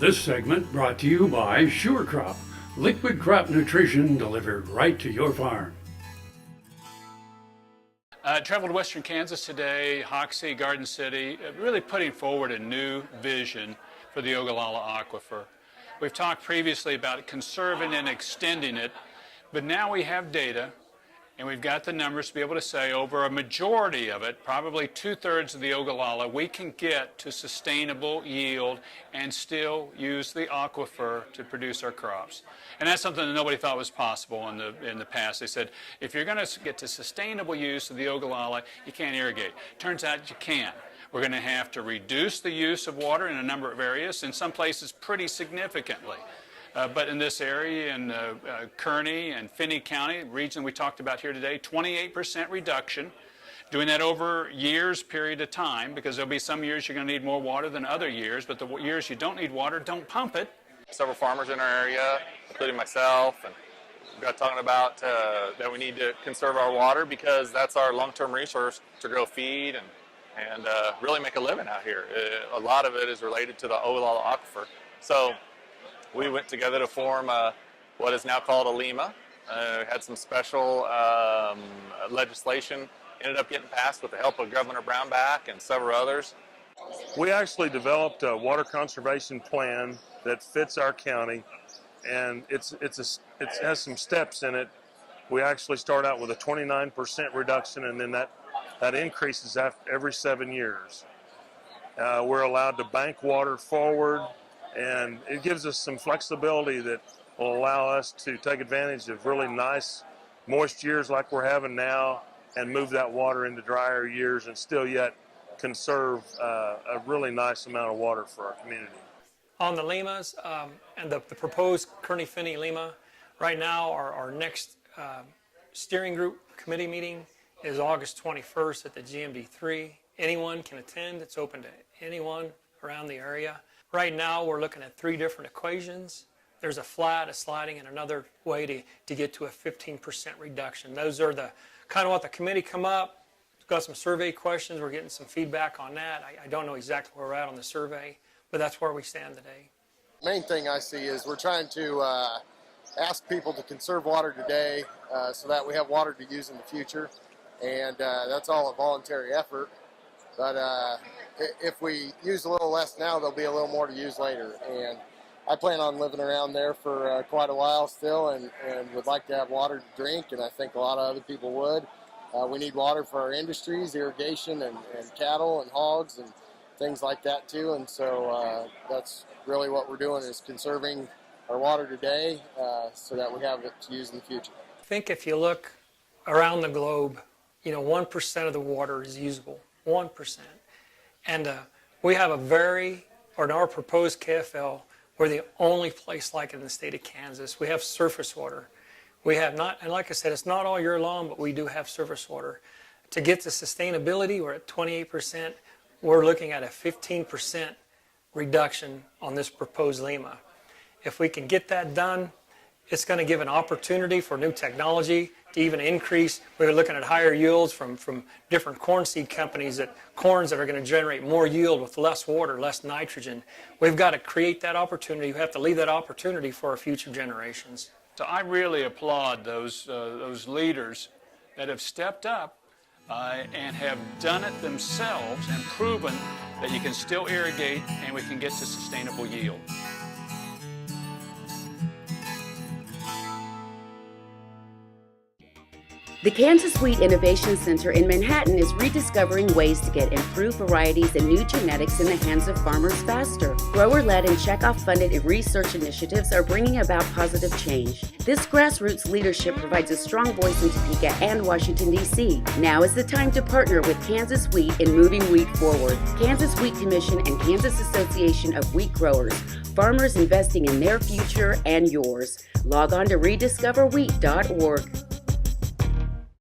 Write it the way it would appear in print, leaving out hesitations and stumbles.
This segment brought to you by Sure Crop, liquid crop nutrition delivered right to your farm. Traveled to Western Kansas today, Hoxie, Garden City, really putting forward a new vision for the Ogallala Aquifer. We've talked previously about conserving and extending it, but now we have data and we've got the numbers to be able to say over a majority of it, probably 2/3 of the Ogallala, we can get to sustainable yield and still use the aquifer to produce our crops. And that's something that nobody thought was possible in the past. They said, if you're going to get to sustainable use of the Ogallala, you can't irrigate. Turns out you can. We're going to have to reduce the use of water in a number of areas, in some places pretty significantly. But in this area, in Kearny and Finney County, region we talked about here today, 28% reduction. Doing that over years period of time, because there'll be some years you're going to need more water than other years, but the years you don't need water, don't pump it. Several farmers in our area, including myself, and we got talking about that we need to conserve our water because that's our long-term resource to grow feed and really make a living out here. A lot of it is related to the Ogallala Aquifer. So we went together to form what is now called a LEMA. Had some special legislation, ended up getting passed with the help of Governor Brownback and several others. We actually developed a water conservation plan that fits our county, and it has some steps in it. We actually start out with a 29% reduction, and then that increases every 7 years. We're allowed to bank water forward, and it gives us some flexibility that will allow us to take advantage of really nice moist years like we're having now and move that water into drier years and still yet conserve a really nice amount of water for our community. On the LEMAs and the proposed Kearny-Finney LEMA, right now our next steering group committee meeting is August 21st at the GMD3. Anyone can attend. It's open to anyone around the area. Right now we're looking at 3 different equations. There's a flat, a sliding, and another way to get to a 15% reduction. Those are the kind of what the committee come up. We've got some survey questions. We're getting some feedback on that. I don't know exactly where we're at on the survey, but that's where we stand today. Main thing I see is we're trying to ask people to conserve water today so that we have water to use in the future, and that's all a voluntary effort. But if we use a little less now, there'll be a little more to use later. And I plan on living around there for quite a while still, and would like to have water to drink, and I think a lot of other people would. We need water for our industries, irrigation, and cattle and hogs and things like that too. And so that's really what we're doing, is conserving our water today so that we have it to use in the future. I think if you look around the globe, 1% of the water is usable, 1%. And we have in our proposed KFL, we're the only place like it in the state of Kansas. We have surface water. We have not, and like I said, it's not all year long, but we do have surface water. To get to sustainability, we're at 28%. We're looking at a 15% reduction on this proposed LEMA. If we can get that done, it's going to give an opportunity for new technology to even increase. We're looking at higher yields from different corn seed companies, corns that are going to generate more yield with less water, less nitrogen. We've got to create that opportunity. We have to leave that opportunity for our future generations. So I really applaud those leaders that have stepped up and have done it themselves and proven that you can still irrigate and we can get to sustainable yield. The Kansas Wheat Innovation Center in Manhattan is rediscovering ways to get improved varieties and new genetics in the hands of farmers faster. Grower-led and checkoff-funded research initiatives are bringing about positive change. This grassroots leadership provides a strong voice in Topeka and Washington, D.C. Now is the time to partner with Kansas Wheat in moving wheat forward. Kansas Wheat Commission and Kansas Association of Wheat Growers. Farmers investing in their future and yours. Log on to rediscoverwheat.org.